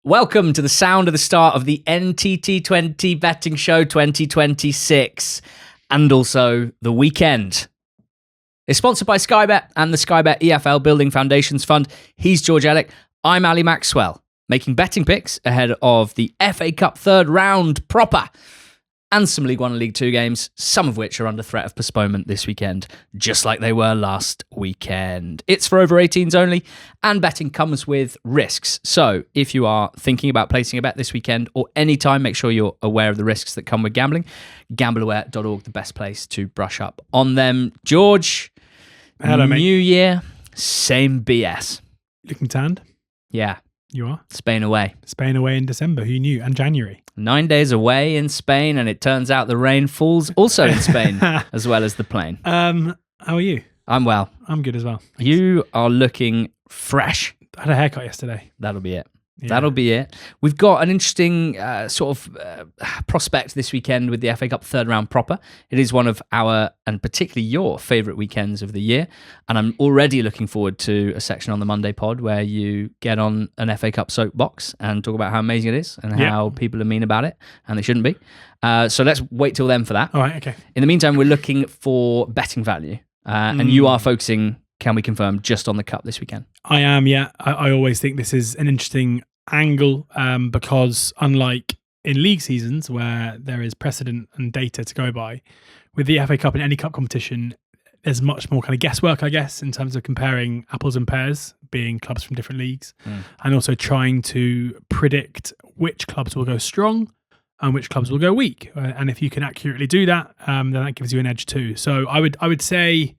Welcome to the sound of the start of the NTT20 Betting Show 2026 and also the weekend. It's sponsored by Sky Bet and the Sky Bet EFL Building Foundations Fund. He's George Elek. I'm Ali Maxwell, making betting picks ahead of the FA Cup third round proper and some League One and League Two games, some of which are under threat of postponement this weekend, just like they were last weekend. It's for over 18s only, and betting comes with risks. So if you are thinking about placing a bet this weekend or any time, make sure you're aware of the risks that come with gambling. Gambleaware.org, the best place to brush up on them. George, hello, mate. New year, same BS. Looking tanned? Yeah. You are? Spain away. Spain away in December, who knew? And January. 9 days away in Spain, and it turns out the rain falls also in Spain, as well as the plane. How are you? I'm well. I'm good as well. Thanks. You are looking fresh. I had a haircut yesterday. That'll be it. Yeah. That'll be it. We've got an interesting prospect this weekend with the FA Cup third round proper. It is one of our, and particularly your, favourite weekends of the year. And I'm already looking forward to a section on the Monday pod where you get on an FA Cup soapbox and talk about how amazing it is and how people are mean about it, and they shouldn't be. So let's wait till then for that. All right, okay. In the meantime, we're looking for betting value. And you are focusing, can we confirm, just on the Cup this weekend? I am, yeah. I always think this is an interesting angle because unlike in league seasons where there is precedent and data to go by, with the FA Cup and any cup competition, there's much more kind of guesswork, I guess, in terms of comparing apples and pears, being clubs from different leagues, and also trying to predict which clubs will go strong and which clubs will go weak. And if you can accurately do that, then that gives you an edge too. So I would say,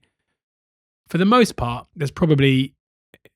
for the most part, there's probably,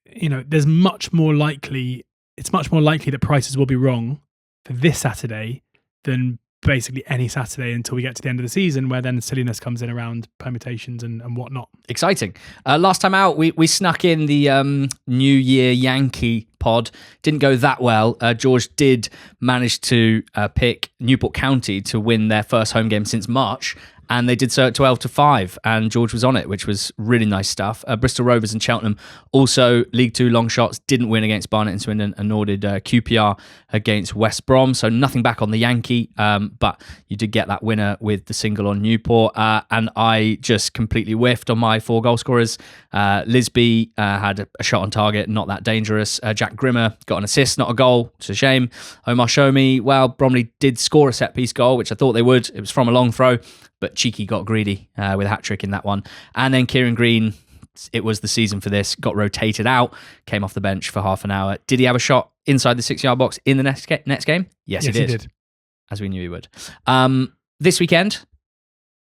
it's much more likely that prices will be wrong for this Saturday than basically any Saturday until we get to the end of the season, where then silliness comes in around permutations and whatnot. Exciting. Last time out, we snuck in the New Year Yankee pod. Didn't go that well. George did manage to pick Newport County to win their first home game since March, and they did so at 12-5, and George was on it, which was really nice stuff. Bristol Rovers and Cheltenham, also League Two long shots, didn't win against Barnet and Swindon, and nor did QPR against West Brom, so nothing back on the Yankee, but you did get that winner with the single on Newport, and I just completely whiffed on my 4 goal scorers. Lisby had a shot on target, not that dangerous. Jack Grimmer got an assist, not a goal. It's a shame. Omar Shomi, well, Bromley did score a set-piece goal, which I thought they would. It was from a long throw, but Cheeky got greedy with a hat-trick in that one. And then Kieran Green, it was the season for this, got rotated out, came off the bench for half an hour. Did he have a shot inside the 6-yard box in the next game? Yes, he did. As we knew he would. This weekend,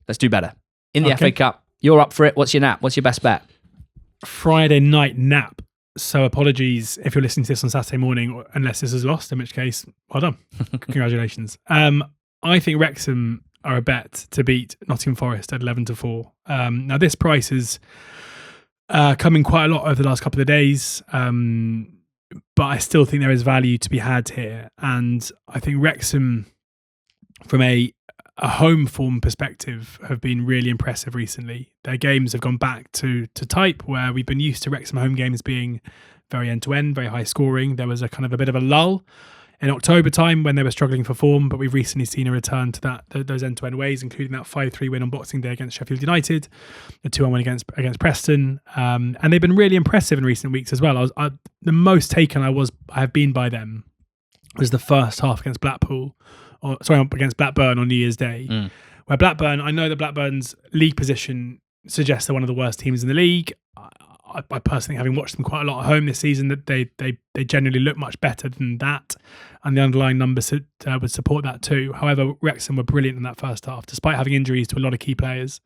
let's do better. In the FA Cup, you're up for it. What's your nap? What's your best bet? Friday night nap. So apologies if you're listening to this on Saturday morning, unless this is lost, in which case, well done. Congratulations. I think Wrexham are a bet to beat Nottingham Forest at 11-4. Now, this price is coming quite a lot over the last couple of days, but I still think there is value to be had here. And I think Wrexham, from a home form perspective, have been really impressive recently. Their games have gone back to type, where we've been used to Wrexham home games being very end-to-end, very high scoring. There was a kind of a bit of a lull in October time when they were struggling for form, but we've recently seen a return to those end-to-end ways, including that 5-3 win on Boxing Day against Sheffield United, the 2-1 win against Preston, and they've been really impressive in recent weeks as well. The most taken I have been by them was the first half against against Blackburn on New Year's Day, where Blackburn, I know that Blackburn's league position suggests they're one of the worst teams in the league. I personally, having watched them quite a lot at home this season, that they generally look much better than that, and the underlying numbers would support that too. However, Wrexham were brilliant in that first half, despite having injuries to a lot of key players.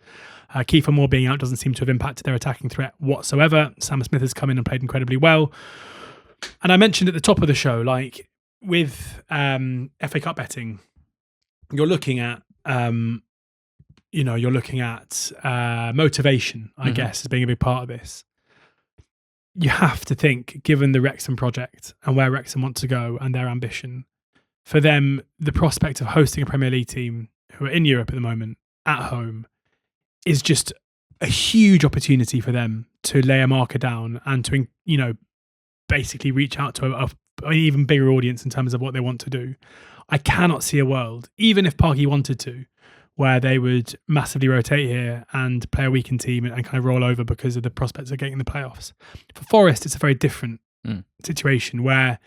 Kiefer Moore being out doesn't seem to have impacted their attacking threat whatsoever. Sam Smith has come in and played incredibly well. And I mentioned at the top of the show, like with FA Cup betting, you're looking at motivation, I guess, as being a big part of this. You have to think, given the Wrexham project and where Wrexham want to go and their ambition, for them, the prospect of hosting a Premier League team who are in Europe at the moment, at home, is just a huge opportunity for them to lay a marker down and to, basically reach out to an even bigger audience in terms of what they want to do. I cannot see a world, even if Parky wanted to, where they would massively rotate here and play a weakened team and kind of roll over because of the prospects of getting in the playoffs. For Forest, it's a very different situation where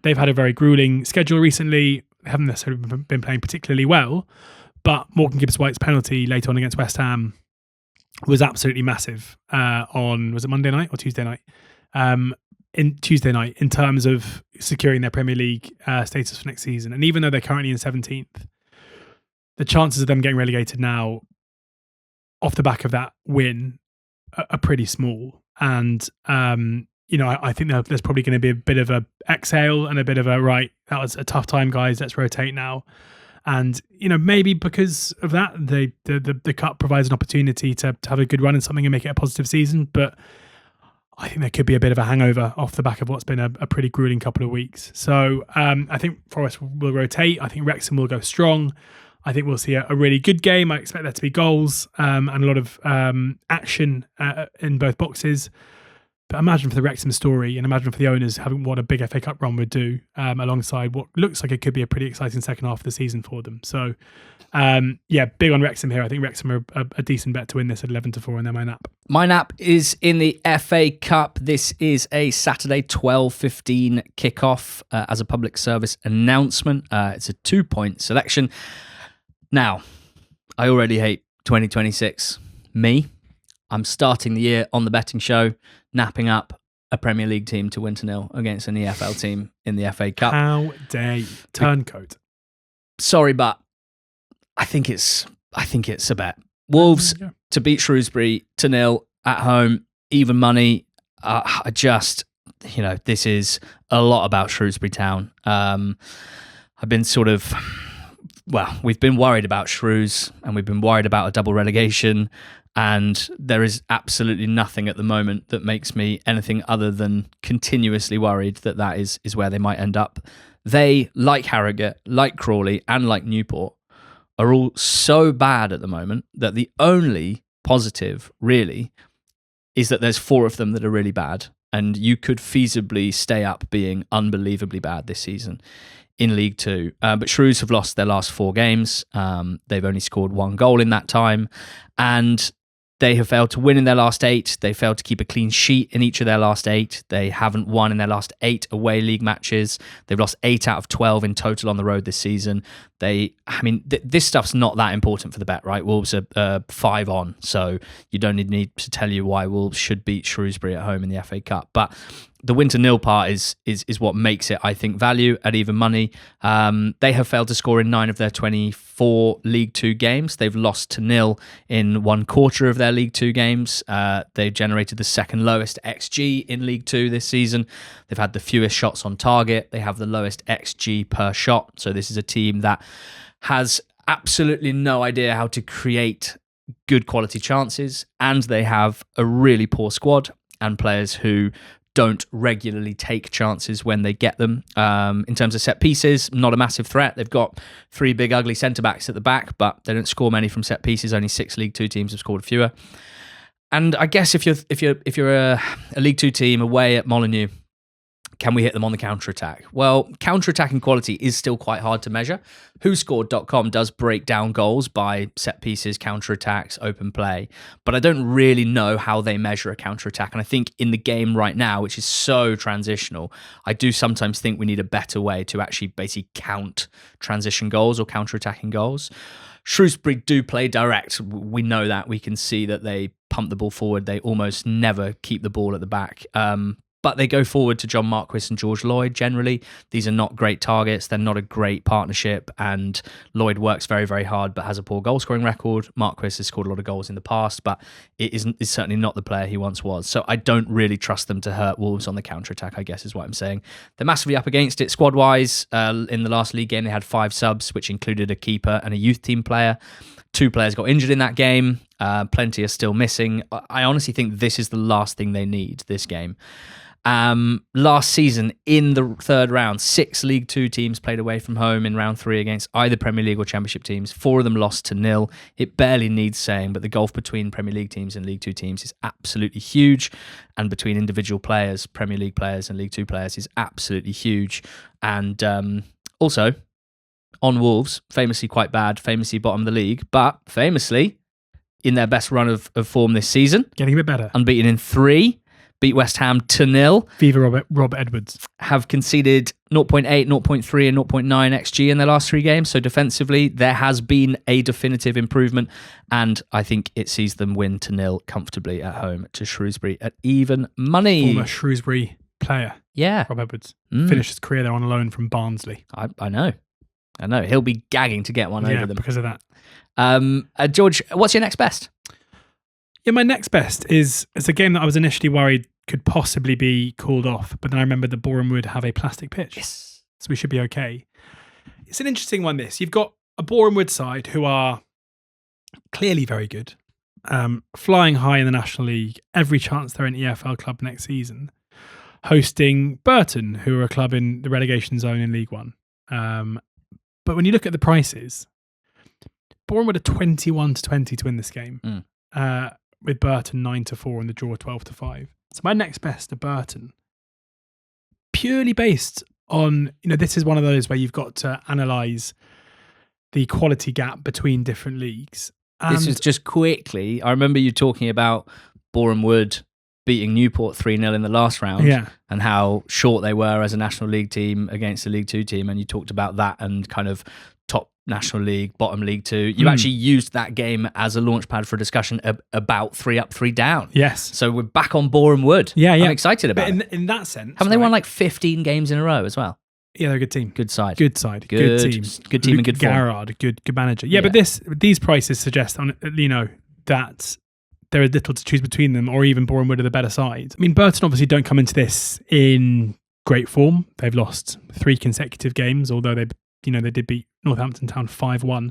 they've had a very grueling schedule recently. They haven't necessarily been playing particularly well, but Morgan Gibbs-White's penalty later on against West Ham was absolutely massive was it Monday night or Tuesday night? Tuesday night, in terms of securing their Premier League status for next season. And even though they're currently in 17th, the chances of them getting relegated now off the back of that win are pretty small. And, I think there's probably going to be a bit of a exhale and a bit of a, right, that was a tough time, guys, let's rotate now. And, maybe because of that, the cup provides an opportunity to have a good run in something and make it a positive season. But I think there could be a bit of a hangover off the back of what's been a pretty grueling couple of weeks. So I think Forest will rotate. I think Wrexham will go strong. I think we'll see a really good game. I expect there to be goals and a lot of action in both boxes. But imagine for the Wrexham story and imagine for the owners having what a big FA Cup run would do alongside what looks like it could be a pretty exciting second half of the season for them. So, big on Wrexham here. I think Wrexham are a decent bet to win this at 11-4, and they're my nap. My nap is in the FA Cup. This is a Saturday 12:15 kickoff as a public service announcement. It's a 2-point selection. Now, I already hate 2026. I'm starting the year on the betting show, napping up a Premier League team to win 0 against an EFL team in the FA Cup. How dare you? Turncoat. Sorry, but I think it's a bet. Wolves to beat Shrewsbury 0 at home, even money. This is a lot about Shrewsbury Town. I've been we've been worried about Shrews and we've been worried about a double relegation. And there is absolutely nothing at the moment that makes me anything other than continuously worried that is where they might end up. They, like Harrogate, like Crawley, and like Newport, are all so bad at the moment that the only positive, really, is that there's 4 of them that are really bad. And you could feasibly stay up being unbelievably bad this season in League Two. But Shrews have lost their last 4 games. They've only scored 1 goal in that time. And they have failed to win in their last 8. They failed to keep a clean sheet in each of their last 8. They haven't won in their last 8 away league matches. They've lost 8 out of 12 in total on the road this season. This stuff's not that important for the bet, right? Wolves are 5 on, so you don't need to tell you why Wolves should beat Shrewsbury at home in the FA Cup. But the win to 0 part is what makes it, I think, value at even money. They have failed to score in 9 of their 24 League Two games. They've lost to 0 in 1/4 of their League Two games. They've generated the second lowest XG in League Two this season. They've had the fewest shots on target. They have the lowest XG per shot. So this is a team that has absolutely no idea how to create good quality chances, and they have a really poor squad and players who don't regularly take chances when they get them. In terms of set pieces, not a massive threat. They've got 3 big ugly centre-backs at the back, but they don't score many from set pieces. Only 6 League Two teams have scored fewer. And I guess if you're a League Two team away at Molineux, can we hit them on the counter-attack? Well, counter-attacking quality is still quite hard to measure. WhoScored.com does break down goals by set pieces, counter-attacks, open play, but I don't really know how they measure a counter-attack. And I think in the game right now, which is so transitional, I do sometimes think we need a better way to actually basically count transition goals or counter-attacking goals. Shrewsbury do play direct. We know that. We can see that they pump the ball forward. They almost never keep the ball at the back. But they go forward to John Marquis and George Lloyd generally. These are not great targets. They're not a great partnership. And Lloyd works very, very hard but has a poor goal-scoring record. Marquis has scored a lot of goals in the past, but is certainly not the player he once was. So I don't really trust them to hurt Wolves on the counter-attack, I guess is what I'm saying. They're massively up against it squad-wise. In the last league game, they had 5 subs, which included a keeper and a youth team player. 2 players got injured in that game. Plenty are still missing. I honestly think this is the last thing they need, this game. Last season, in the third round, 6 League Two teams played away from home in round 3 against either Premier League or Championship teams. 4 of them lost to 0. It barely needs saying, but the gulf between Premier League teams and League Two teams is absolutely huge. And between individual players, Premier League players and League Two players is absolutely huge. And also, on Wolves, famously quite bad, famously bottom of the league, but famously in their best run of form this season. Getting a bit better. Unbeaten in 3. Beat West Ham 2-0. Viva Rob Edwards. Have conceded 0.8, 0.3 and 0.9 XG in their last 3 games. So defensively, there has been a definitive improvement. And I think it sees them win 2-0 comfortably at home to Shrewsbury at even money. Former Shrewsbury player. Yeah. Rob Edwards. Finished his career there on loan from Barnsley. I know. He'll be gagging to get one over them. Because of that. George, what's your next best? Yeah, my next best is a game that I was initially worried could possibly be called off, but then I remembered that Borehamwood have a plastic pitch. Yes. So we should be okay. It's an interesting one, this. You've got a Borehamwood side who are clearly very good, flying high in the National League, every chance they're an EFL club next season, hosting Burton, who are a club in the relegation zone in League One. But when you look at the prices, Borehamwood are 21-20 to win this game. With Burton 9-4 and the draw 12-5. So my next best are Burton. Purely based on, this is one of those where you've got to analyse the quality gap between different leagues. And this is just quickly, I remember you talking about Borehamwood beating Newport 3-0 in the last round, and how short they were as a National League team against a League Two team, and you talked about that and kind of top National League, bottom League Two. You actually used that game as a launch pad for a discussion about 3 up, 3 down. Yes. So we're back on Borehamwood. Yeah. I'm excited about it. In that sense. Haven't they won like 15 games in a row as well? Yeah, they're a good team. Good side. Good team. Good team and good form. Garrard, good manager. Yeah, but these prices suggest that there is little to choose between them, or even Borehamwood are the better side. I mean, Burton obviously don't come into this in great form. They've lost 3 consecutive games, although they did beat Northampton Town 5-1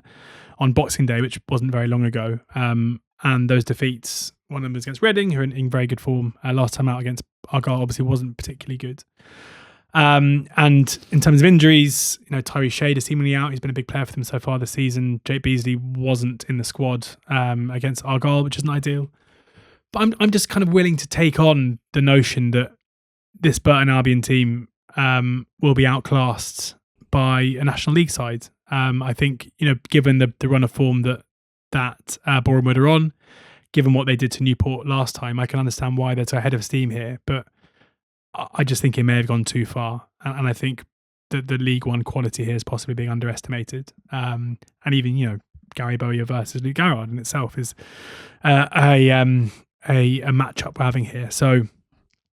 on Boxing Day, which wasn't very long ago. And those defeats, one of them was against Reading, who are in very good form. Last time out against Argyle obviously wasn't particularly good. And in terms of injuries, Tyree Shade is seemingly out. He's been a big player for them so far this season. Jake Beasley wasn't in the squad against Argyle, which isn't ideal. But I'm just kind of willing to take on the notion that this Burton Albion team will be outclassed by a National League side. I think, given the run of form that Borehamwood are on, given what they did to Newport last time, I can understand why they're so ahead of steam here. But I just think it may have gone too far. And I think that the League One quality here is possibly being underestimated. And even, Gary Bowyer versus Luke Garrard in itself is a matchup we're having here. So,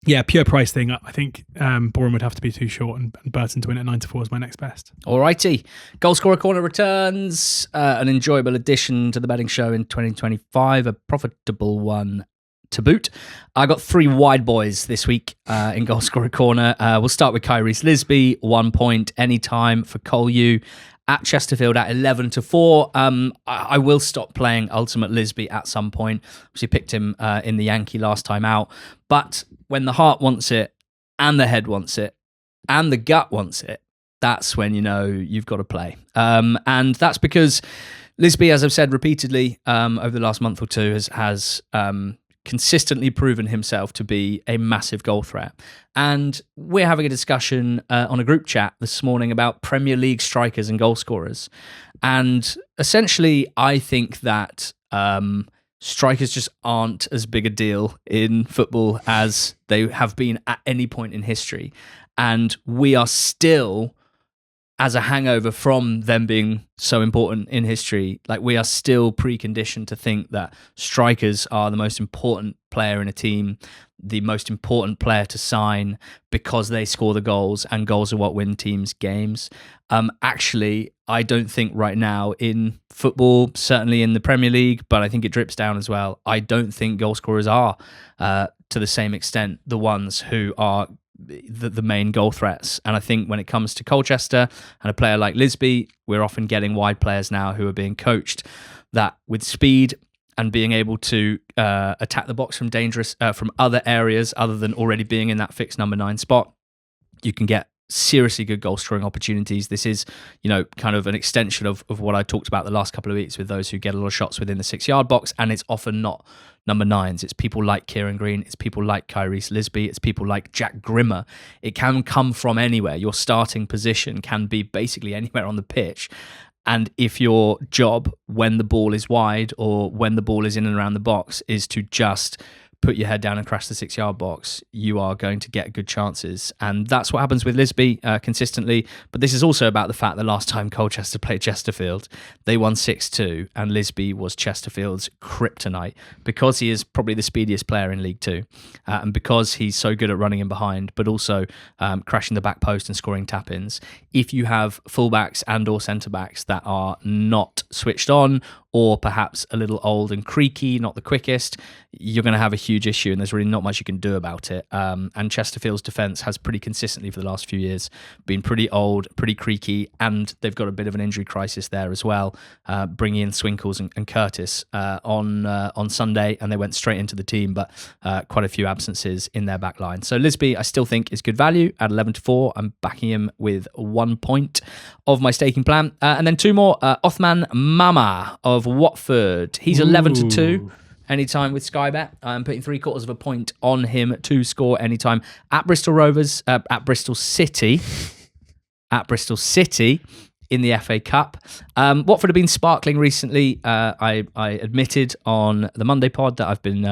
yeah, pure price thing. I think Borehamwood would have to be too short, and Burton to win at 9-4 is my next best. Alrighty. Goal Scorer Corner returns. An enjoyable addition to the betting show in 2025, a profitable one to boot. I got 3 wide boys this week in Goal Scorer Corner. We'll start with Kyrese Lisby, 1 point anytime for Colu at Chesterfield at 11-4. I will stop playing Ultimate Lisby at some point. Obviously picked him in the Yankee last time out. But when the heart wants it, and the head wants it, and the gut wants it, that's when you've got to play. And that's because Lisby, as I've said repeatedly over the last month or two, has consistently proven himself to be a massive goal threat. And we're having a discussion on a group chat this morning about Premier League strikers and goal scorers. And essentially, I think that strikers just aren't as big a deal in football as they have been at any point in history. And we are still, as a hangover from them being so important in history, like we are still preconditioned to think that strikers are the most important player in a team, the most important player to sign because they score the goals, and goals are what win teams games. Actually, I don't think right now in football, certainly in the Premier League, but I think it drips down as well, I don't think goal scorers are to the same extent the ones who are the main goal threats. And I think when it comes to Colchester and a player like Lisby, we're often getting wide players now who are being coached that with speed and being able to attack the box from other areas other than already being in that fixed number 9 spot, you can get seriously good goal scoring opportunities. This is, kind of an extension of what I talked about the last couple of weeks with those who get a lot of shots within the 6-yard box, and it's often not number 9s. It's people like Kieran Green, it's people like Kyrese Lisby, it's people like Jack Grimmer. It can come from anywhere. Your starting position can be basically anywhere on the pitch. And if your job, when the ball is wide or when the ball is in and around the box, is to just put your head down and crash the 6-yard box, you are going to get good chances. And that's what happens with Lisby consistently. But this is also about the fact that last time Colchester played Chesterfield, they won 6-2, and Lisby was Chesterfield's kryptonite because he is probably the speediest player in League Two, and because he's so good at running in behind, but also crashing the back post and scoring tap-ins. If you have fullbacks and or centre-backs that are not switched on, or perhaps a little old and creaky, not the quickest, you're going to have a huge issue, and there's really not much you can do about it. And Chesterfield's defence has pretty consistently for the last few years been pretty old, pretty creaky, and they've got a bit of an injury crisis there as well, bringing in Swinkles and Curtis on Sunday, and they went straight into the team, but quite a few absences in their back line. So Lisby, I still think, is good value at 11-4. I'm backing him with 1 point of my staking plan. And then 2 more. Othman Mama of Watford. He's 11-2 anytime with Sky Bet. I'm putting 3/4 of a point on him to score anytime at Bristol Rovers, at Bristol City in the FA Cup. Watford have been sparkling recently. I admitted on the Monday pod that I've been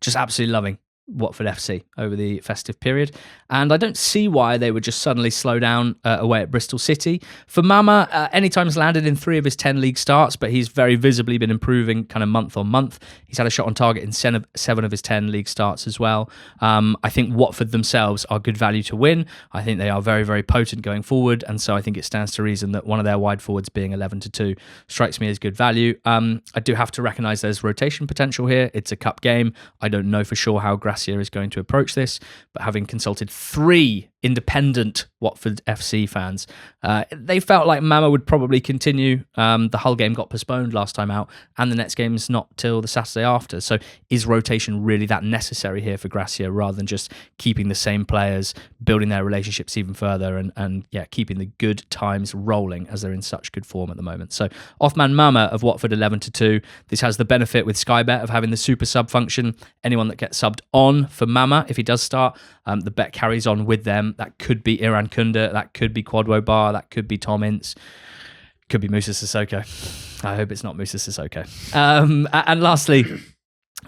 just absolutely loving Watford FC over the festive period, and I don't see why they would just suddenly slow down away at Bristol City. For Mama, anytime he's landed in 3 of his 10 league starts, but he's very visibly been improving kind of month on month. He's had a shot on target in 7 of his 10 league starts as well. I think Watford themselves are good value to win. I think they are very, very potent going forward, and so I think it stands to reason that one of their wide forwards being 11-2 strikes me as good value. I do have to recognise there's rotation potential here. It's a cup game. I don't know for sure how Gracia is going to approach this, but having consulted 3 independent Watford FC fans, they felt like Mama would probably continue. The Hull game got postponed last time out, and the next game is not till the Saturday after. So is rotation really that necessary here for Gracia, rather than just keeping the same players, building their relationships even further, and keeping the good times rolling as they're in such good form at the moment? So Othman Mama of Watford 11-2. This has the benefit with Sky Bet of having the super sub function. Anyone that gets subbed on for Mama, if he does start, the bet carries on with them. That could be Iran Kunda, that could be Kwadwo Bar, that could be Tom Ince, could be Musa Sissoko. I hope it's not Musa Sissoko. And lastly,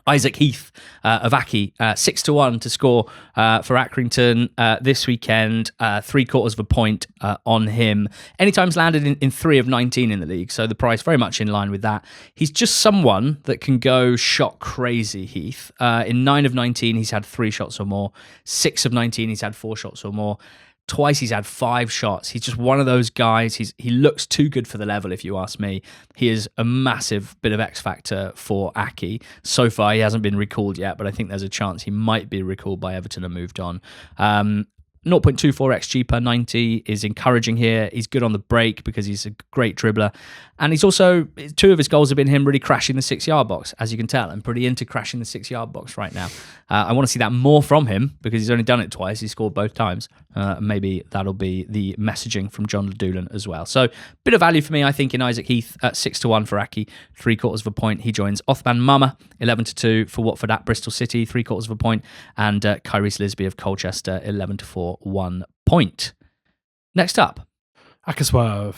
Isaac Heath of Aki, 6-1 to score for Accrington this weekend. 3/4 of a point on him. Anytime's landed in 3 of 19 in the league, so the price very much in line with that. He's just someone that can go shot crazy, Heath. In 9 of 19, he's had 3 shots or more. 6 of 19, he's had 4 shots or more. Twice he's had 5 shots. He's just one of those guys. He looks too good for the level, if you ask me. He is a massive bit of X factor for Aki. So far, he hasn't been recalled yet, but I think there's a chance he might be recalled by Everton and moved on. 0.24 XG per 90 is encouraging here. He's good on the break because he's a great dribbler. And he's also, 2 of his goals have been him really crashing the 6-yard box. As you can tell, I'm pretty into crashing the 6-yard box right now. I want to see that more from him because he's only done it twice. He scored both times. Maybe that'll be the messaging from John Ledoulan as well. So, bit of value for me, I think, in Isaac Heath at 6-1 for Aki, 3/4 of a point. He joins Othman Mama, 11-2 for Watford at Bristol City, 3/4 of a point. And Kyrese Lisby of Colchester, 11-4, 1 point. Next up, Akaswerve.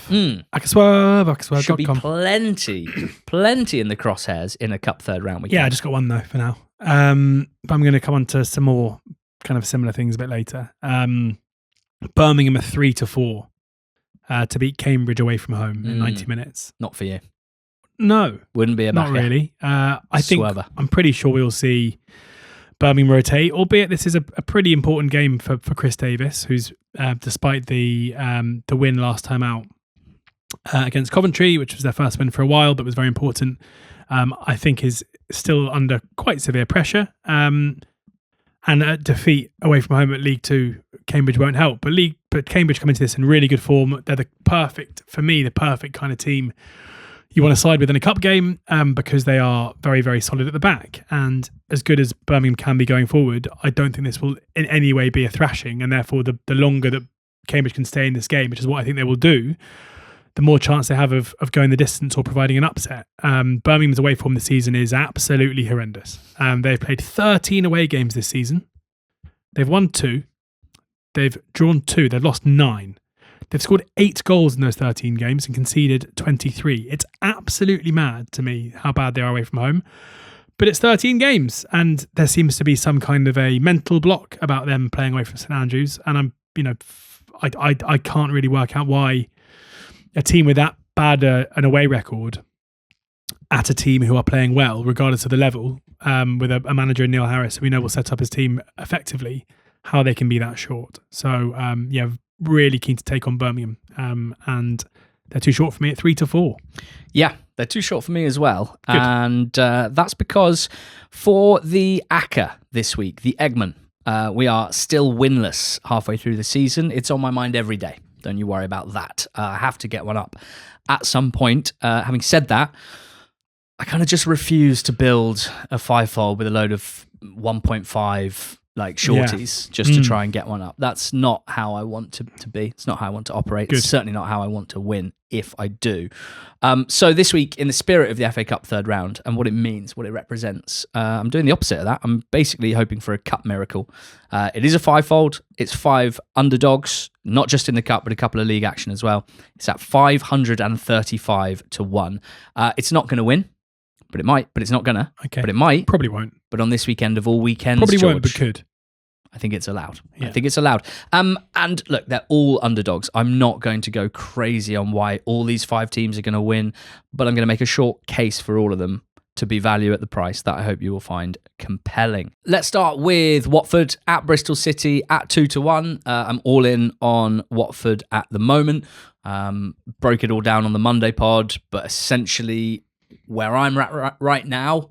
Should be plenty in the crosshairs in a cup third round weekend. Yeah, I just got one though for now. But I'm going to come on to some more kind of similar things a bit later. Birmingham are 3-4 to beat Cambridge away from home in 90 minutes. Not for you. No. Wouldn't be a backer. Not really. I'm pretty sure we'll see Birmingham rotate, albeit this is a pretty important game for Chris Davis, who's despite the win last time out against Coventry, which was their first win for a while, but was very important. I think is still under quite severe pressure. And a defeat away from home at League Two, Cambridge won't help. But Cambridge come into this in really good form. They're the perfect kind of team you want to side with in a cup game because they are very, very solid at the back. And as good as Birmingham can be going forward, I don't think this will in any way be a thrashing. And therefore, the longer that Cambridge can stay in this game, which is what I think they will do, the more chance they have of going the distance or providing an upset. Birmingham's away form this season is absolutely horrendous. They've played 13 away games this season. They've won 2. They've drawn 2. They've lost 9. They've scored 8 goals in those 13 games and conceded 23. It's absolutely mad to me how bad they are away from home. But it's 13 games, and there seems to be some kind of a mental block about them playing away from St Andrews. And I can't really work out why a team with that bad an away record at a team who are playing well, regardless of the level, with a manager in Neil Harris, who we know will set up his team effectively, how they can be that short. So, really keen to take on Birmingham, and they're too short for me at 3-4. Yeah, they're too short for me as well. Good. And that's because for the ACCA this week, the Eggman, we are still winless halfway through the season. It's on my mind every day. Don't you worry about that. I have to get one up at some point. Having said that, I kind of just refuse to build a 5-fold with a load of 1.5 like shorties just to try and get one up. That's not how I want to be. It's not how I want to operate. Good. It's certainly not how I want to win if I do. So this week, in the spirit of the FA Cup third round and what it means, what it represents, I'm doing the opposite of that. I'm basically hoping for a cup miracle. It is a 5-fold. It's 5 underdogs, not just in the cup, but a couple of league action as well. It's at 535 to 1. It's not going to win. But it might, but it's not gonna. Okay. But it might. Probably won't. But on this weekend of all weekends, Probably George, won't, but could. I think it's allowed. Yeah. I think it's allowed. And look, they're all underdogs. I'm not going to go crazy on why all these 5 teams are going to win, but I'm going to make a short case for all of them to be value at the price that I hope you will find compelling. Let's start with Watford at Bristol City at 2-1. I'm all in on Watford at the moment. Broke it all down on the Monday pod, but essentially where I'm at right now,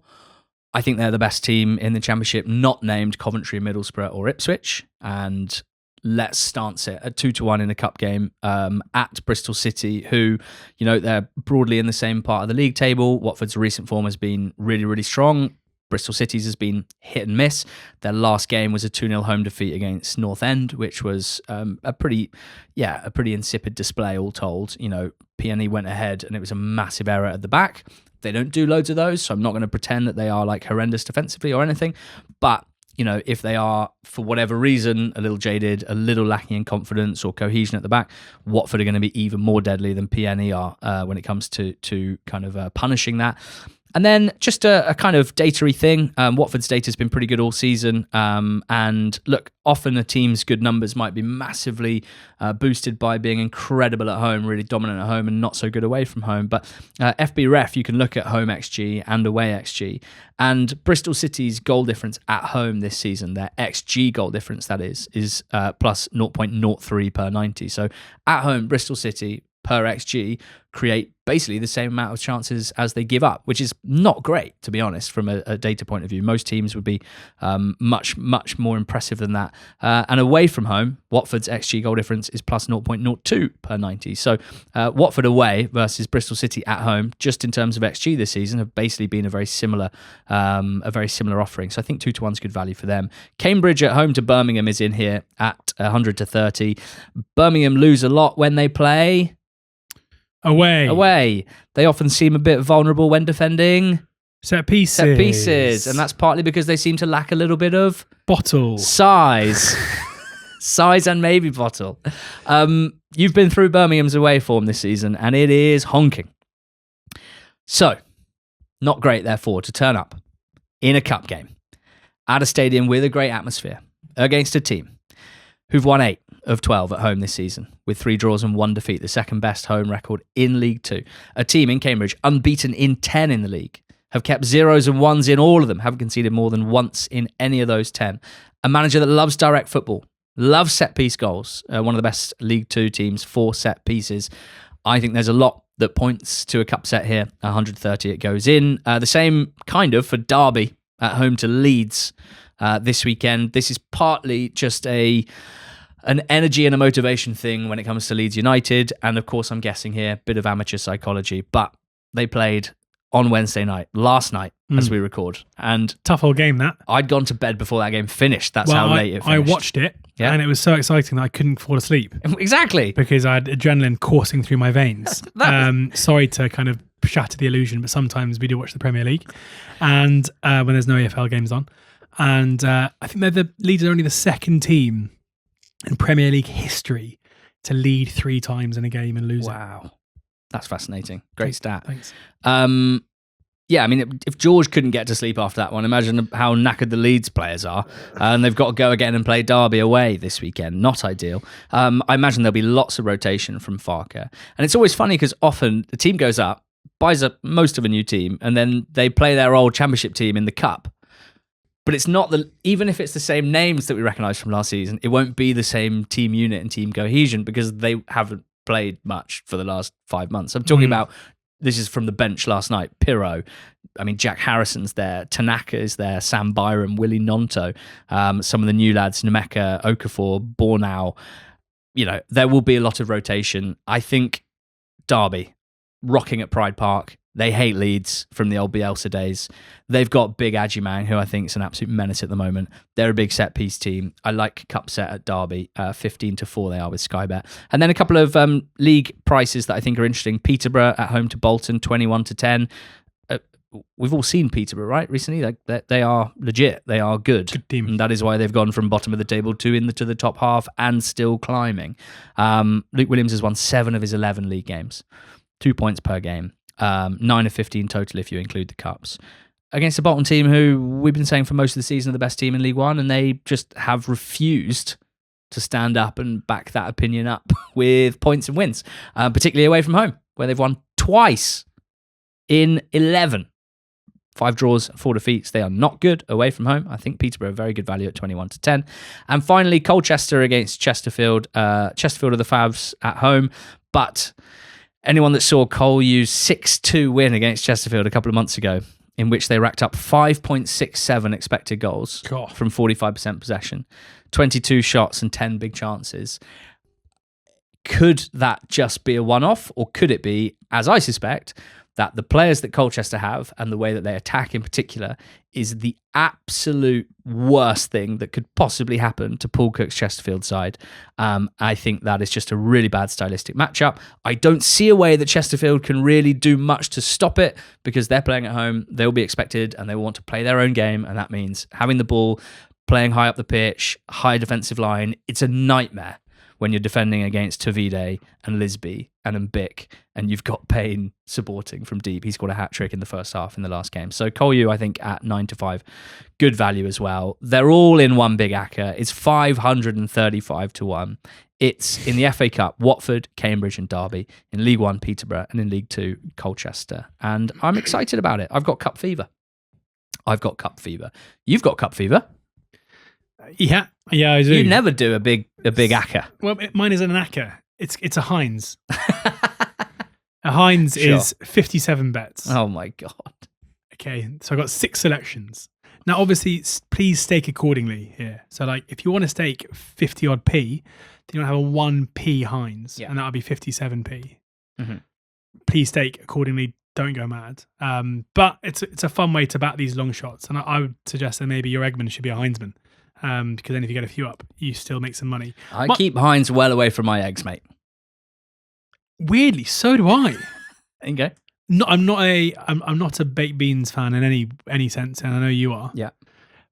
I think they're the best team in the Championship, not named Coventry, Middlesbrough or Ipswich. And let's stance it at 2-1 in a cup game at Bristol City, who, they're broadly in the same part of the league table. Watford's recent form has been really, really strong. Bristol City's has been hit and miss. Their last game was a 2-0 home defeat against North End, which was a pretty insipid display all told. PNE went ahead and it was a massive error at the back. They don't do loads of those, so I'm not going to pretend that they are like horrendous defensively or anything. But, if they are, for whatever reason, a little jaded, a little lacking in confidence or cohesion at the back, Watford are going to be even more deadly than PNE are when it comes to kind of punishing that. And then just a kind of data-y thing. Watford's data has been pretty good all season. And look, often a team's good numbers might be massively boosted by being incredible at home, really dominant at home and not so good away from home. But FB Ref, you can look at home XG and away XG. And Bristol City's goal difference at home this season, their XG goal difference, that is plus 0.03 per 90. So at home, Bristol City per XG create basically the same amount of chances as they give up, which is not great, to be honest, from a data point of view. Most teams would be much, much more impressive than that. And away from home, Watford's XG goal difference is plus 0.02 per 90. So Watford away versus Bristol City at home, just in terms of XG this season, have basically been a very similar offering. So I think 2-1 is good value for them. Cambridge at home to Birmingham is in here at 100 to 30. Birmingham lose a lot when they play Away. They often seem a bit vulnerable when defending set pieces. And that's partly because they seem to lack a little bit of bottle size. Size and maybe bottle. You've been through Birmingham's away form this season and it is honking. So, not great, therefore, to turn up in a cup game at a stadium with a great atmosphere against a team who've won 8 of 12 at home this season, with 3 draws and 1 defeat, the second best home record in League Two. A team in Cambridge, unbeaten in 10 in the league, have kept 0s and 1s in all of them, haven't conceded more than once in any of those 10. A manager that loves direct football, loves set-piece goals, one of the best League Two teams for set pieces. I think there's a lot that points to a cup set here. 130 it goes in. The same kind of for Derby at home to Leeds this weekend. This is partly just an energy and a motivation thing when it comes to Leeds United. And of course, I'm guessing here, a bit of amateur psychology. But they played on Wednesday night, last night, as we record. And tough old game, that. I'd gone to bed before that game finished. That's how late it I finished. watched it, and it was so exciting that I couldn't fall asleep. Exactly. Because I had adrenaline coursing through my veins. Sorry to kind of shatter the illusion, but sometimes we do watch the Premier League, and when there's no EFL games on. And I think Leeds are only the second team in Premier League history to lead 3 times in a game and lose it. Wow. That's fascinating. Great stat. Thanks. Yeah, I mean, if George couldn't get to sleep after that one, imagine how knackered the Leeds players are. And they've got to go again and play Derby away this weekend. Not ideal. I imagine there'll be lots of rotation from Farke. And it's always funny because often the team goes up, buys up most of a new team, and then they play their old championship team in the cup. But it's not even if it's the same names that we recognise from last season, it won't be the same team unit and team cohesion because they haven't played much for the last 5 months. I'm talking about, this is from the bench last night, Pirro. I mean, Jack Harrison's there, Tanaka is there, Sam Byram, Willie Nonto, some of the new lads, Nemeka, Okafor, Bornau. You know, there will be a lot of rotation. I think Derby, rocking at Pride Park. They hate Leeds from the old Bielsa days. They've got Big Adjumang, who I think is an absolute menace at the moment. They're a big set-piece team. I like cup set at Derby, 15-4 they are with Sky Bet. And then a couple of league prices that I think are interesting. Peterborough at home to Bolton, 21-10. We've all seen Peterborough, right, recently? They are legit. They are good. Good team. And that is why they've gone from bottom of the table to the top half and still climbing. Luke Williams has won 7 of his 11 league games. 2 points per game. 9 of 15 total if you include the cups. Against a Bolton team who we've been saying for most of the season are the best team in League One, and they just have refused to stand up and back that opinion up with points and wins, particularly away from home, where they've won twice in 11. 5 draws, 4 defeats. They are not good away from home. I think Peterborough are very good value at 21-10. And finally, Colchester against Chesterfield. Chesterfield are the Favs at home, but anyone that saw Cole use 6-2 win against Chesterfield a couple of months ago, in which they racked up 5.67 expected goals from 45% possession, 22 shots and 10 big chances. Could that just be a one-off, or could it be, as I suspect, that the players that Colchester have and the way that they attack in particular is the absolute worst thing that could possibly happen to Paul Cook's Chesterfield side? I think that is just a really bad stylistic matchup. I don't see a way that Chesterfield can really do much to stop it because they're playing at home. They'll be expected and they want to play their own game, and that means having the ball, playing high up the pitch, high defensive line. It's a nightmare when you're defending against Tavide and Lisby and Mbick, and you've got Payne supporting from deep. He scored a hat-trick in the first half in the last game. So Colyu, I think, at 9-5, good value as well. They're all in one big acca. It's 535-1. It's in the FA Cup, Watford, Cambridge and Derby. In League 1, Peterborough. And in League 2, Colchester. And I'm excited about it. I've got cup fever. You've got cup fever. Yeah, I do. You never do a big acca. Well, mine isn't an acca. It's a Heinz. A Heinz is 57 bets. Oh my God. Okay, so I've got 6 selections. Now, obviously, please stake accordingly here. So, like, if you want to stake 50 odd p, then you'll have a 1p Heinz, and that'll be 57p. Mm-hmm. Please stake accordingly. Don't go mad. But it's a fun way to bat these long shots, and I would suggest that maybe your Eggman should be a Hindsman. Because then if you get a few up, you still make some money. I keep Heinz well away from my eggs, mate. Weirdly, so do I. There you go. No, I'm not a baked beans fan in any sense, and I know you are. Yeah.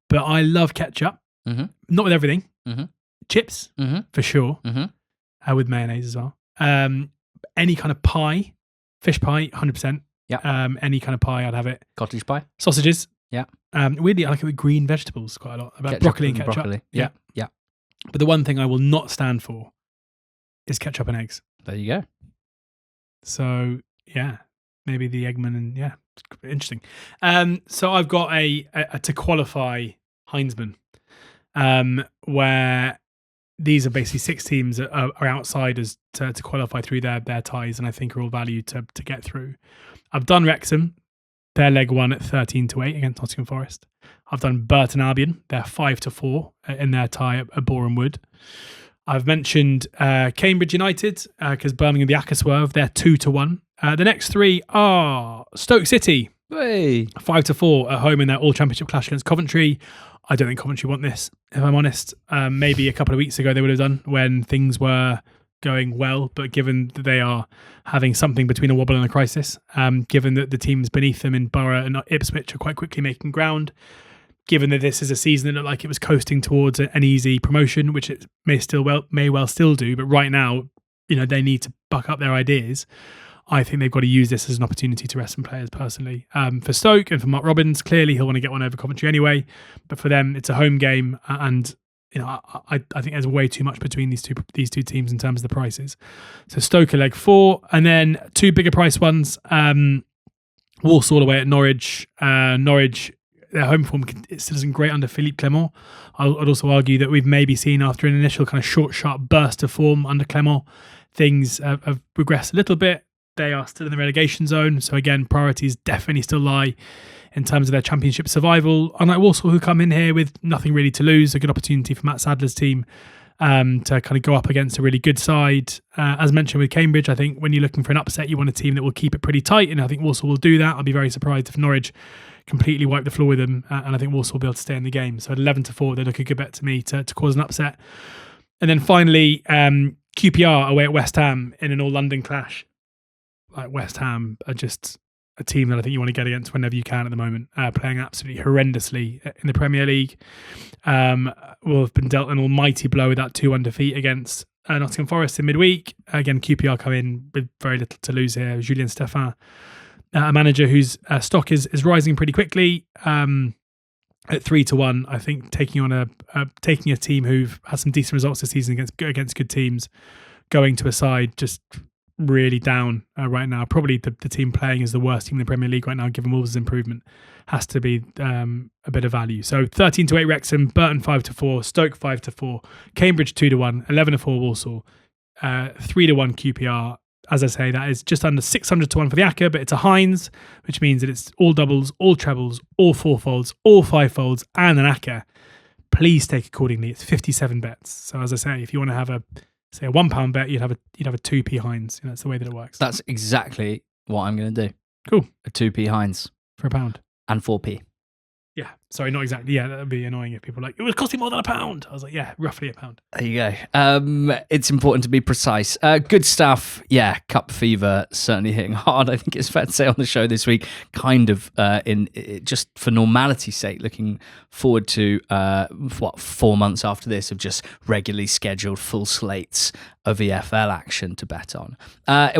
But I love ketchup. Mm-hmm. Not with everything. Mm-hmm. Chips, for sure. Mm-hmm. With mayonnaise as well. Any kind of pie, fish pie, 100%. Yeah. Any kind of pie, I'd have it. Cottage pie. Sausages. Yeah. Weirdly, I like it with green vegetables quite a lot. About broccoli and ketchup. Broccoli. Yeah. But the one thing I will not stand for is ketchup and eggs. There you go. So, yeah, maybe the Eggman and, yeah, interesting. So I've got a to qualify Hindsman, where these are basically 6 teams that are outsiders to qualify through their ties, and I think are all valued to get through. I've done Wrexham. Their leg 1 at 13-8 against Nottingham Forest. I've done Burton Albion. They're 5-4 in their tie at Borehamwood. I've mentioned Cambridge United because Birmingham the Acca Swerve. They're 2-1 The next three are Stoke City, Hey. 5-4 at home in their all-championship clash against Coventry. I don't think Coventry want this, if I'm honest. Maybe a couple of weeks ago they would have done when things were going well, but given that they are having something between a wobble and a crisis, given that the teams beneath them in Borough and Ipswich are quite quickly making ground, given that this is a season that looked like it was coasting towards an easy promotion, which it may well still do, but right now, they need to buck up their ideas. I think they've got to use this as an opportunity to rest some players personally. For Stoke and for Mark Robbins, clearly he'll want to get one over Coventry anyway. But for them, it's a home game, and I think there's way too much between these two teams in terms of the prices. So Stoke are leg 4, and then two bigger price ones. Walsall away at Norwich. Norwich, their home form still isn't great under Philippe Clement. I'd also argue that we've maybe seen after an initial kind of short, sharp burst of form under Clement, things have regressed a little bit. They are still in the relegation zone. So again, priorities definitely still lie in terms of their championship survival. Unlike Walsall, who come in here with nothing really to lose, a good opportunity for Matt Sadler's team to kind of go up against a really good side. As mentioned with Cambridge, I think when you're looking for an upset, you want a team that will keep it pretty tight. And I think Walsall will do that. I'll be very surprised if Norwich completely wipe the floor with them. And I think Walsall will be able to stay in the game. So at 11-4, they look a good bet to me to cause an upset. And then finally, QPR away at West Ham in an all-London clash. Like West Ham are just a team that I think you want to get against whenever you can at the moment, playing absolutely horrendously in the Premier League. Will have been dealt an almighty blow with that 2-1 defeat against Nottingham Forest in midweek. Again, QPR come in with very little to lose here. Julien Stéphan, a manager whose stock is rising pretty quickly. At 3-1, I think taking on a team who've had some decent results this season against good teams, going to a side just really down right now. Probably the team playing as the worst team in the Premier League right now, given Wolves' improvement, has to be a bit of value. So 13-8 Wrexham, Burton 5-4, Stoke 5-4, Cambridge 2-1, 11-4 Walsall, 3-1 QPR. As I say, that is just under 600-1 for the ACCA, but it's a Hinds, which means that it's all doubles, all trebles, all fourfolds, all fivefolds, and an ACCA. Please take accordingly. It's 57 bets. So as I say, if you want to have a £1 bet, you'd have a 2p Hinds. That's the way that it works. That's exactly what I'm going to do. Cool. A 2p Hinds. For £1. And 4p. Yeah. Sorry, not exactly. Yeah, that would be annoying if people were like, it was costing more than £1. I was like, yeah, roughly £1. There you go. It's important to be precise. Good stuff. Yeah, Cup fever certainly hitting hard. I think it's fair to say on the show this week, kind of just for normality's sake, looking forward to 4 months after this of just regularly scheduled full slates of EFL action to bet on.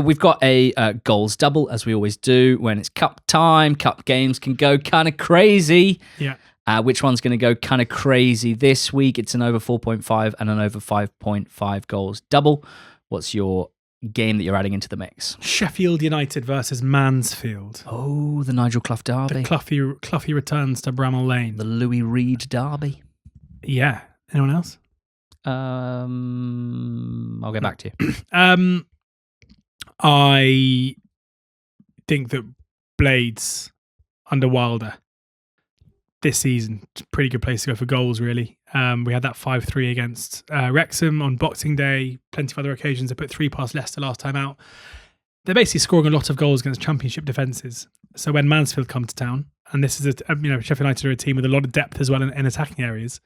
We've got a goals double, as we always do when it's cup time. Cup games can go kind of crazy. Yeah. Which one's going to go kind of crazy this week? It's an over 4.5 and an over 5.5 goals double. What's your game that you're adding into the mix? Sheffield United versus Mansfield. Oh, the Nigel Clough derby. The Cloughy returns to Bramall Lane. The Louis Reed derby. Yeah. Anyone else? I'll get back to you. I think that Blades under Wilder this season, it's a pretty good place to go for goals, really. We had that 5-3 against Wrexham on Boxing Day. Plenty of other occasions. They put 3 past Leicester last time out. They're basically scoring a lot of goals against championship defences. So when Mansfield come to town, and this is Sheffield United are a team with a lot of depth as well in attacking areas.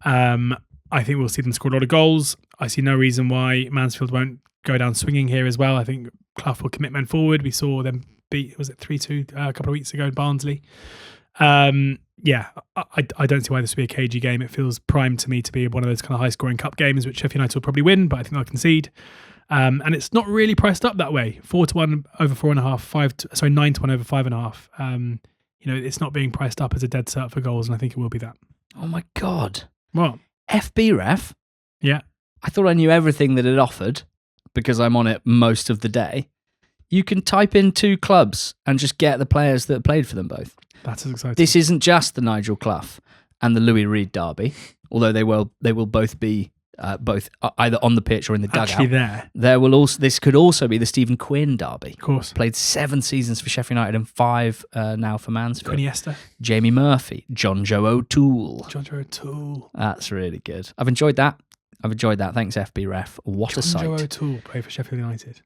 I think we'll see them score a lot of goals. I see no reason why Mansfield won't go down swinging here as well. I think Clough will commit men forward. We saw them beat, was it 3-2 a couple of weeks ago in Barnsley. Yeah, I don't see why this would be a cagey game. It feels primed to me to be one of those kind of high-scoring cup games, which Sheffield United will probably win, but I think they'll concede. And it's not really priced up that way. 4-1 over 4.5, 9-1 over 5.5. It's not being priced up as a dead cert for goals, and I think it will be that. Oh my God. What? FB Ref? Yeah. I thought I knew everything that it offered because I'm on it most of the day. You can type in 2 clubs and just get the players that played for them both. That's exciting. This isn't just the Nigel Clough and the Louis Reed derby, although they will both be both either on the pitch or in the dugout. Actually, this could also be the Stephen Quinn derby. Of course, played 7 seasons for Sheffield United and 5 now for Mansfield. Iniesta, Jamie Murphy, John Joe O'Toole. That's really good. I've enjoyed that. Thanks, FB Ref. What a sight. John Joe O'Toole played for Sheffield United.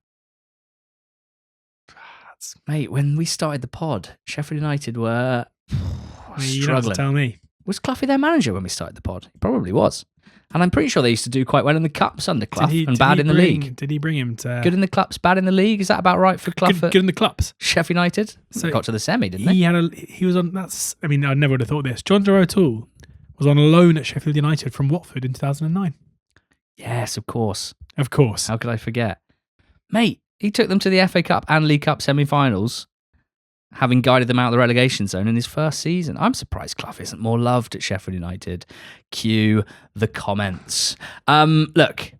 stats. Mate, when we started the pod, Sheffield United were You don't have to struggling. tell me. Was Cloughy their manager when we started the pod? He probably was. And I'm pretty sure they used to do quite well in the Cups under Clough and bad in the league. Did he bring him to... Good in the Cups, bad in the league? Is that about right for Clough? Good in the clubs. Sheffield United? So got to the semi, didn't they? He was on... I never would have thought this. John O'Toole was on loan at Sheffield United from Watford in 2009. Yes, of course. Of course. How could I forget? Mate, he took them to the FA Cup and League Cup semi-finals, having guided them out of the relegation zone in his first season. I'm surprised Clough isn't more loved at Sheffield United. Cue the comments. Look,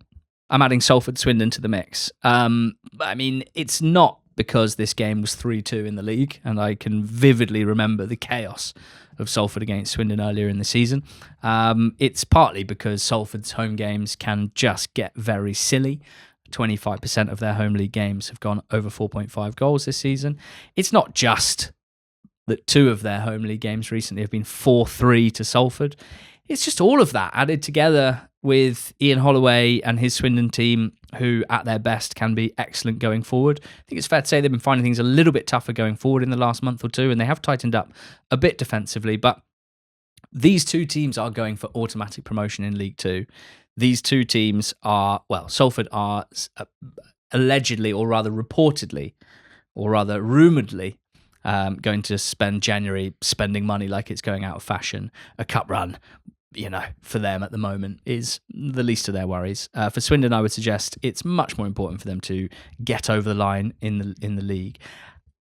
I'm adding Salford Swindon to the mix. It's not because this game was 3-2 in the league, and I can vividly remember the chaos of Salford against Swindon earlier in the season. It's partly because Salford's home games can just get very silly. 25% of their home league games have gone over 4.5 goals this season. It's not just that 2 of their home league games recently have been 4-3 to Salford. It's just all of that added together with Ian Holloway and his Swindon team, who at their best can be excellent going forward. I think it's fair to say they've been finding things a little bit tougher going forward in the last month or two, and they have tightened up a bit defensively, but these 2 teams are going for automatic promotion in League 2. These 2 teams are, Salford are allegedly, or rather reportedly, or rather rumouredly, going to spend January spending money like it's going out of fashion. A cup run, for them at the moment is the least of their worries. For Swindon, I would suggest it's much more important for them to get over the line in the league.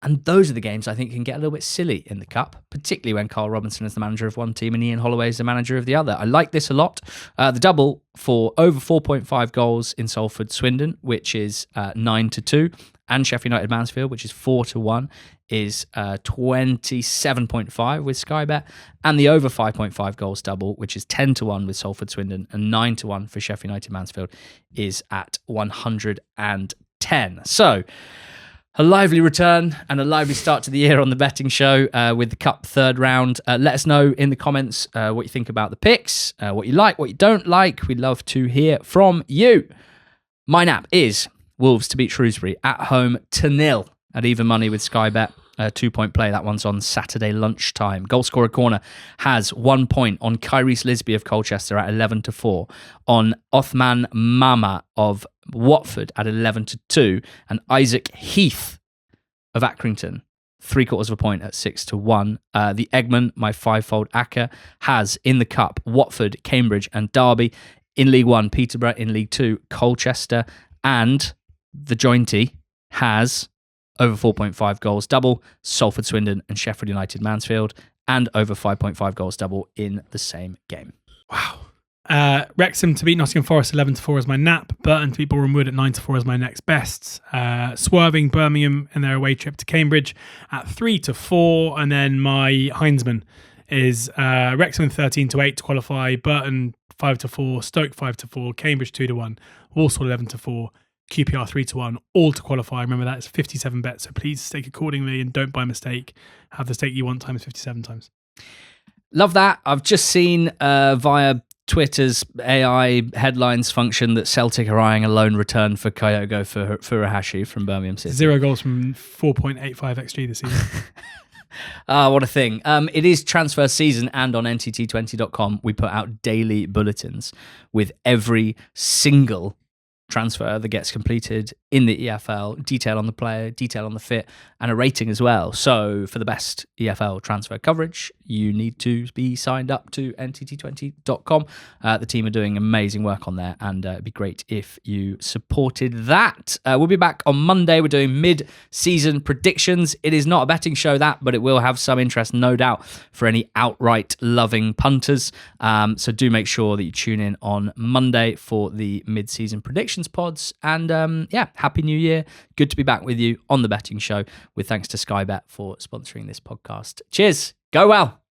And those are the games I think can get a little bit silly in the Cup, particularly when Carl Robinson is the manager of one team and Ian Holloway is the manager of the other. I like this a lot. The double for over 4.5 goals in Salford Swindon, which is 9-2, and Sheffield United Mansfield, which is 4-1, is 27.5 with Sky Bet, and the over 5.5 goals double, which is 10-1 with Salford Swindon and 9-1 for Sheffield United Mansfield, is at 110. So, a lively return and a lively start to the year on the betting show with the Cup third round. Let us know in the comments what you think about the picks, what you like, what you don't like. We'd love to hear from you. My nap is Wolves to beat Shrewsbury at home 2-0 at even money with Sky Bet. 2-point play. That one's on Saturday lunchtime. Goal scorer corner has 1 point on Kyrese Lisby of Colchester at 11-4, on Othman Mama of Watford at 11-2, and Isaac Heath of Accrington 3/4 of a point at 6-1. The Eggman, my 5-fold ACCA, has in the Cup Watford, Cambridge, and Derby. In League 1, Peterborough. In League 2, Colchester, and the Jointy has over 4.5 goals double, Salford Swindon and Sheffield United Mansfield, and over 5.5 goals double in the same game. Wow. Wrexham to beat Nottingham Forest 11-4 as my nap. Burton to beat Borehamwood at 9-4 as my next best. Swerving Birmingham in their away trip to Cambridge at 3-4. And then my Hindsman is Wrexham 13-8 to qualify. Burton 5-4. Stoke 5-4. Cambridge 2-1. Walsall 11-4. QPR 3-1, all to qualify. Remember that it's 57 bets, so please stake accordingly and don't by mistake. Have the stake you want times 57 times. Love that. I've just seen via Twitter's AI headlines function that Celtic are eyeing a loan return for Kyogo for Furuhashi from Birmingham City. 0 goals from 4.85 XG this season. What a thing. It is transfer season, and on NTT20.com we put out daily bulletins with every single transfer that gets completed in the EFL, detail on the player, detail on the fit, and a rating as well. So for the best EFL transfer coverage, you need to be signed up to NTT20.com. The team are doing amazing work on there, and it'd be great if you supported that. We'll be back on Monday. We're doing mid-season predictions. It is not a betting show, but it will have some interest, no doubt, for any outright loving punters. So do make sure that you tune in on Monday for the mid-season predictions pods. And Happy New Year. Good to be back with you on the betting show, with thanks to Sky Bet for sponsoring this podcast. Cheers. Go well.